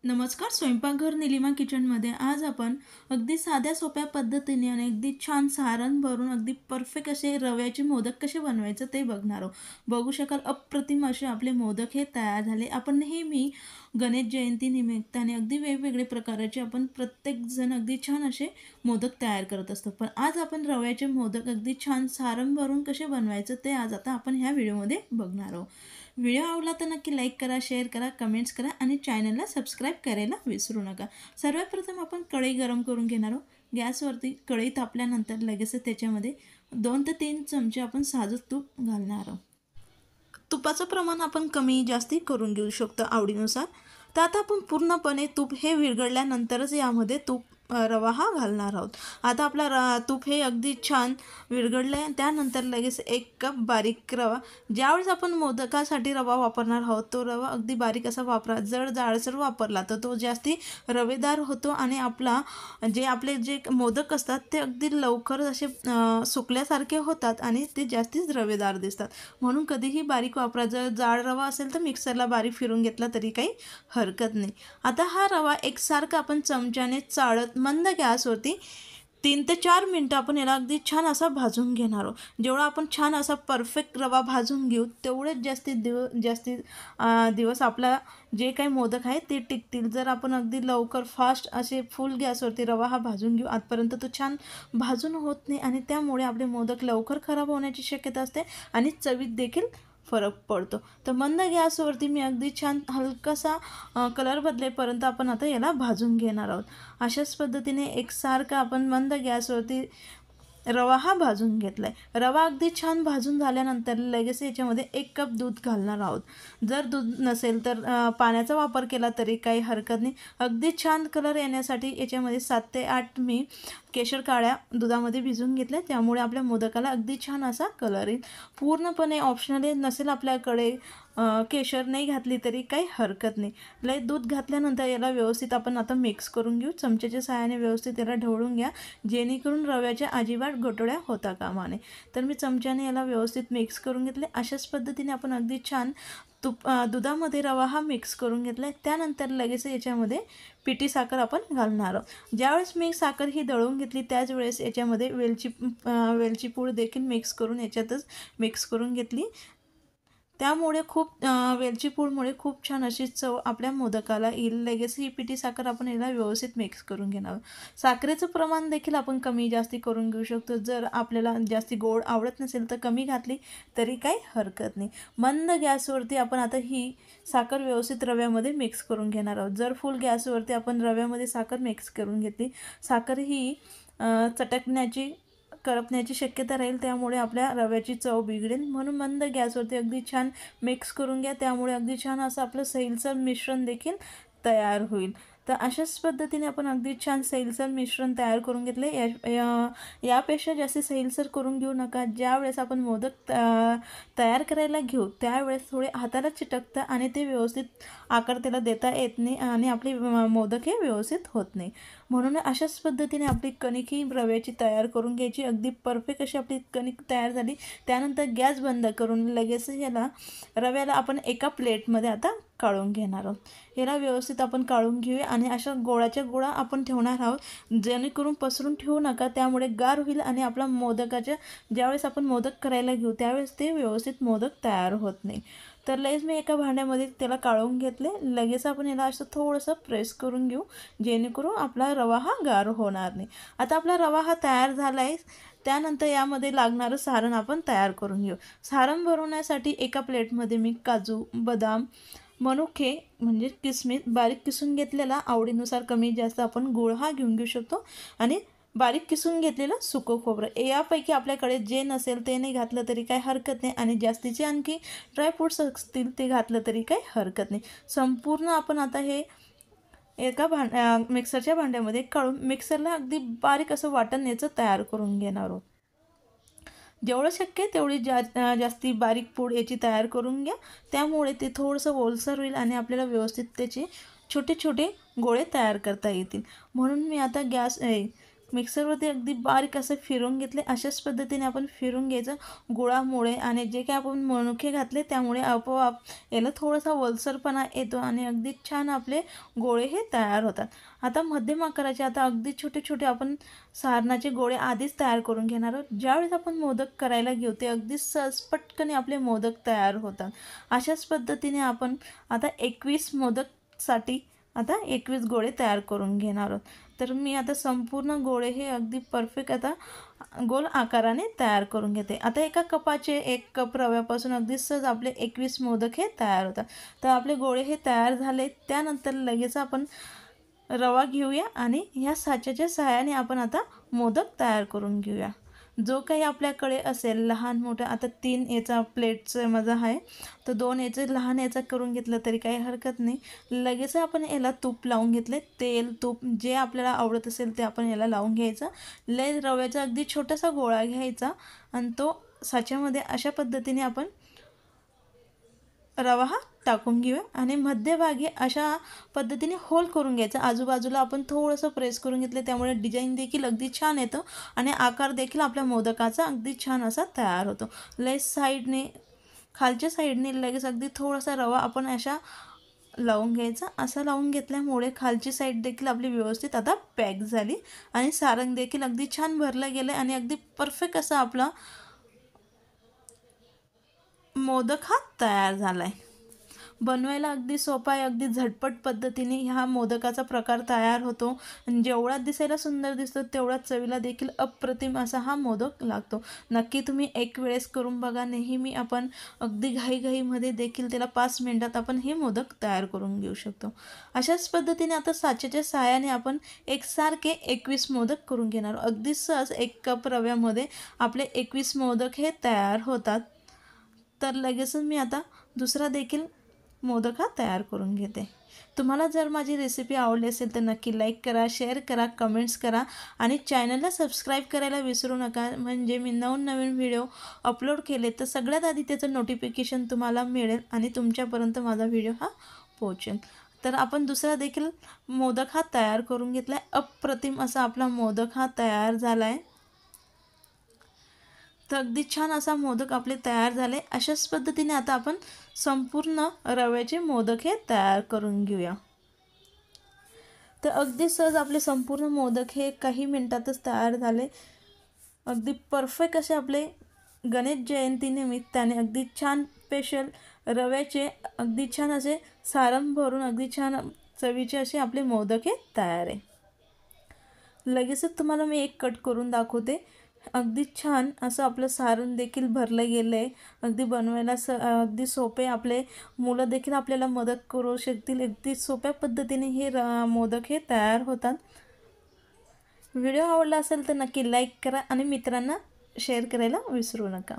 नमस्कार. स्वयंपाकघर निलिमा किचनमध्ये आज आपण अगदी साध्या सोप्या पद्धतीने आणि अगदी छान सारण भरून अगदी परफेक्ट असे रव्याचे मोदक कसे बनवायचं ते बघणार आहोत. बघू शकाल अप्रतिम असे आपले मोदक हे तयार झाले. आपण नेहमी गणेश जयंती निमित्ताने अगदी वेगवेगळे प्रकारचे आपण प्रत्येकजण अगदी छान असे मोदक तयार करत असतो. पण आज आपण रव्याचे मोदक अगदी छान सारण भरून कसे बनवायचं ते आज आता आपण ह्या व्हिडिओमध्ये बघणार आहोत. व्हिडिओ आवडला तर नक्की लाईक करा, शेअर करा, कमेंट्स करा आणि चॅनलला सबस्क्राईब करायला विसरू नका. सर्वात प्रथम आपण कढई गरम करून घेणार आहोत. गॅसवरती कढई तापल्यानंतर लगेच त्याच्यामध्ये 2 ते 3 चमचे आपण साजूक तूप घालणार आहोत. तुपाचं प्रमाण आपण कमी जास्ती करून घेऊ शकतो आवडीनुसार. तर आता आपण पूर्णपणे तूप हे विरघळल्यानंतरच यामध्ये रवा हा घालणार आहोत. आता आपला तूप हे अगदी छान विरघळलं आहे. त्यानंतर लगेच 1 कप बारीक रवा. ज्यावेळेस आपण मोदकासाठी रवा वापरणार आहोत तो रवा अगदी बारीक असा वापरा. जर जाडसर वापरला तर तो जास्ती रवेदार होतो आणि आपले जे मोदक असतात ते अगदी लवकर असे सुकल्यासारखे होतात आणि ते जास्तीच रवेदार दिसतात. म्हणून कधीही बारीक वापरा. जर जाड रवा असेल तर मिक्सरला बारीक फिरून घेतला तरी काही हरकत नाही. आता हा रवा एकसारखा आपण चमच्याने चाळत मंद गॅसवरती 3 ते 4 मिनटं आपण याला अगदी छान असा भाजून घेणार आहोत. जेवढा आपण छान असा परफेक्ट रवा भाजून घेऊ तेवढेच जास्ती दिवस आपला जे काही मोदक आहे ते टिकतील. जर आपण अगदी लवकर फास्ट असे फुल गॅसवरती रवा हा भाजून घेऊ आतपर्यंत तो छान भाजून होत नाही आणि त्यामुळे आपले मोदक लवकर खराब होण्याची शक्यता असते आणि चवीत देखील फरक पडतो. तर मंद गॅसवरती मी अगदी छान हलकासा कलर बदलेपर्यंत आपण आता याला भाजून घेणार आहोत. अशाच पद्धतीने एकसारखा आपण मंद गॅसवरती रवा हा भाजून घेतला आहे. रवा अगदी छान भाजून झाल्यानंतर लगेच याच्यामध्ये 1 कप दूध घालणार आहोत. जर दूध नसेल तर पाण्याचा वापर केला तरी काही हरकत नाही. अगदी छान कलर येण्यासाठी याच्यामध्ये 7 ते 8 मी केशर काळ्या दुधामध्ये भिजवून घेतल्या. त्यामुळे आपल्या मोदकाला अगदी छान असा कलर येईल. पूर्णपणे ऑप्शनल नसेल आपल्याकडे केशर नाही घातली तरी काही हरकत नाही. दूध घातल्यानंतर याला व्यवस्थित आपण आता मिक्स करून घेऊ. चमच्याच्या सहाय्याने व्यवस्थित याला ढवळून घ्या जेणेकरून रव्याच्या अजिबात गोटड्या होता कामा नये. तर मी चमच्याने याला व्यवस्थित मिक्स करून घेतले. अशाच पद्धतीने आपण अगदी छान दुधामध्ये रवा हा मिक्स करून घेतला आहे. त्यानंतर लगेच याच्यामध्ये पिठी साखर आपण घालणार आहोत. ज्यावेळेस मी साखर ही दळून घेतली त्याच वेळेस याच्यामध्ये वेलची पूड देखील मिक्स करून याच्यातच मिक्स करून घेतली. त्यामुळे वेलची पूडमुळे खूप छान अशी चव आपल्या मोदकाला येईल. लगेच ही पिठी साखर आपण याला व्यवस्थित मिक्स करून घेणार आहोत. साखरेचं प्रमाण देखील आपण कमी जास्ती करून घेऊ शकतो. जर आपल्याला जास्ती गोड आवडत नसेल तर कमी घातली तरी काही हरकत नाही. मंद गॅसवरती आपण आता ही साखर व्यवस्थित रव्यामध्ये मिक्स करून घेणार आहोत. जर फुल गॅसवरती आपण रव्यामध्ये साखर मिक्स करून घेतली साखर ही करपण्याची शक्यता राहील. त्यामुळे आपल्या रव्याची चव बिघडेल. म्हणून मंद गॅसवरती अगदी छान मिक्स करून घ्या. त्यामुळे अगदी छान असं आपलं सैलसर मिश्रण देखील तयार होईल. तर अशाच पद्धतीने आपण अगदी छान सैलसर मिश्रण तयार करून घेतले. यापेक्षा जास्त सैलसर करून घेऊ नका. ज्यावेळेस आपण मोदक तयार करायला घेऊ त्यावेळेस थोडे हाताला चिटकतं आणि ते व्यवस्थित आकार त्याला देता येत नाही आणि आपली मोदक हे व्यवस्थित होत नाही. म्हणून अशाच पद्धतीने आपली कणिक ही रव्याची तयार करून घ्यायची. अगदी परफेक्ट अशी आपली कणिक तयार झाली. त्यानंतर गॅस बंद करून लगेच रव्याला आपण एका प्लेटमध्ये आता काढून घेणार आहोत. याला व्यवस्थित आपण काढून घेऊया आणि अशा गोळाच्या गोळा आपण ठेवणार आहोत जेणेकरून पसरून ठेवू नका. त्यामुळे गार होईल आणि आपला ज्यावेळेस आपण मोदक करायला घेऊ त्यावेळेस ते व्यवस्थित मोदक तयार होत नाही. तर लगेच मी एका भांड्यामध्ये त्याला काढून घेतले. लगेच आपण याला असं थोडंसं प्रेस करून घेऊ जेणेकरून आपला रवा हा गार होणार नाही. आता आपला रवा हा तयार झाला आहे. त्यानंतर यामध्ये लागणारं सारण आपण तयार करून घेऊ. सारण बनवण्यासाठी एका प्लेटमध्ये मी काजू, बदाम, मनुके म्हणजे किसमिस बारीक किसून घेतलेला आवडीनुसार कमी जास्त आपण गूळ हा घेऊ शकतो आणि बारीक किसून घेतलेलं सुकं खोबरं. यापैकी आपल्याकडे जे नसेल ते नाही घातलं तरी काही हरकत नाही आणि जास्तीचे आणखी ड्रायफ्रूट्स असतील ते घातलं तरी काही हरकत नाही. संपूर्ण आपण आता हे एका मिक्सरच्या भांड्यामध्ये काढून मिक्सरला अगदी बारीक असं वाटण याचं तयार करून घेणार आहोत. जेवढं शक्य तेवढी जास्ती बारीक पूड याची तयार करून घ्या. त्यामुळे ते थोडंसं ओलसर होईल आणि आपल्याला व्यवस्थित त्याचे छोटे छोटे गोळे तयार करता येतील. म्हणून मी आता मिक्सरवरती अगदी बारीक असं फिरवून घेतले। अशाच पद्धतीने आपण फिरून घ्यायचं गुळामुळे, आणि जे काही आपण मनुके घातले त्यामुळे आपोआप याला थोडासा ओलसरपणा येतो आणि अगदी छान आपले गोळे हे तयार होतात। आता मध्यम आकाराचे, आता अगदी छोटे छोटे आपण सारणाचे गोळे आधीच तयार करून घेणार आहोत। ज्यावेळेस आपण मोदक करायला घेऊ ते अगदी सहज पटकन आपले मोदक तयार होतात। अशाच पद्धतीने आपण आता 21 मोदकसाठी आता 21 गोळे तयार करून घेणार आहोत। तर मी आता संपूर्ण गोळे हे अगदी परफेक्ट आता गोल आकाराने तयार करून घेते। आता एका कपाचे 1 कप रव्यापासून अगदी सहज आपले 21 मोदक हे तयार होतात। तर आपले गोळे हे तयार झाले, त्यानंतर लगेच आपण रवा घेऊया आणि ह्या साच्याच्या सहाय्याने आपण आता मोदक तयार करून घेऊया। जो काही आपल्याकडे असेल लहान मोठं, आता 3 याचा प्लेटचं माझा आहे, तर 2 याचे लहान याचा करून घेतलं तरी काही हरकत नाही। लगेच आपण याला तूप लावून घेतले, तेल तूप जे आपल्याला आवडत असेल ते आपण याला लावून घ्यायचं। लय रव्याचा अगदी छोटासा गोळा घ्यायचा आणि तो साच्यामध्ये अशा पद्धतीने आपण रवा हा टाकून घेऊया आणि मध्यभागी अशा पद्धतीने होल करून घ्यायचा। आजूबाजूला आपण थोडंसं प्रेस करून घेतले, त्यामुळे डिझाईन देखील अगदी छान येतं आणि आकार देखील आपल्या मोदकाचा अगदी छान असा तयार होतो। साईडने खालच्या साईडने लगेच अगदी थोडासा रवा आपण अशा लावून घ्यायचा। असं लावून घेतल्यामुळे खालची साईड देखील आपली व्यवस्थित आता पॅक झाली आणि सारण देखील अगदी छान भरलं गेलं आणि अगदी परफेक्ट असा आपला मोदक हा तयार झाला आहे। बनवायला अगदी सोपा आहे, अगदी झटपट पद्धतीने ह्या मोदकाचा प्रकार तयार होतो। जेवढा दिसायला सुंदर दिसतो तेवढा चवीला देखील अप्रतिम असा हा मोदक लागतो। नक्की तुम्ही एक वेळेस करून बघा। नेहमी आपण अगदी घाईघाईमध्ये देखील त्याला 5 मिनिटात आपण हे मोदक तयार करून घेऊ शकतो। अशाच पद्धतीने आता साच्याच्या सहाय्याने आपण एकसारखे 21 मोदक करून घेणार। अगदी सहज 1 कप रव्यामध्ये आपले 21 मोदक हे तयार होतात। तर लगेचच मी आता दुसरा देखील मोदक हा तयार करून घेते। तुम्हाला जर माझी रेसिपी आवडली असेल तर नक्की लाईक करा, शेअर करा, कमेंट्स करा आणि चॅनलला सबस्क्राईब करायला विसरू नका। म्हणजे मी नवनवीन व्हिडिओ अपलोड केले तर सगळ्यात आधी त्याचं नोटिफिकेशन तुम्हाला मिळेल आणि तुमच्यापर्यंत माझा व्हिडिओ हा पोहोचेल। तर आपण दुसरा देखील मोदक हा तयार करून घेतला आहे। अप्रतिम असा आपला मोदक हा तयार झाला आहे। तर अगदी छान असा मोदक आपले तयार झाले। अशाच पद्धतीने आता आपण संपूर्ण रव्याचे मोदक हे तयार करून घेऊया। तर अगदी सहज आपले संपूर्ण मोदक हे काही मिनिटातच तयार झाले। अगदी परफेक्ट असे आपले गणेश जयंतीनिमित्ताने अगदी छान स्पेशल रव्याचे अगदी छान असे सारण भरून अगदी छान चवीचे असे आपले मोदक हे तयार आहे। लगेचच तुम्हाला मी एक कट करून दाखवते। अगदी छान असं आपलं सारण देखील भरलं गेलं आहे। अगदी बनवायला अगदी सोपे, आपले मुलं देखील आपल्याला मदत करू शकतील। अगदी सोप्या पद्धतीने हे मोदक हे तयार होतात। व्हिडिओ आवडला असेल तर नक्की लाईक करा आणि मित्रांना शेअर करायला विसरू नका।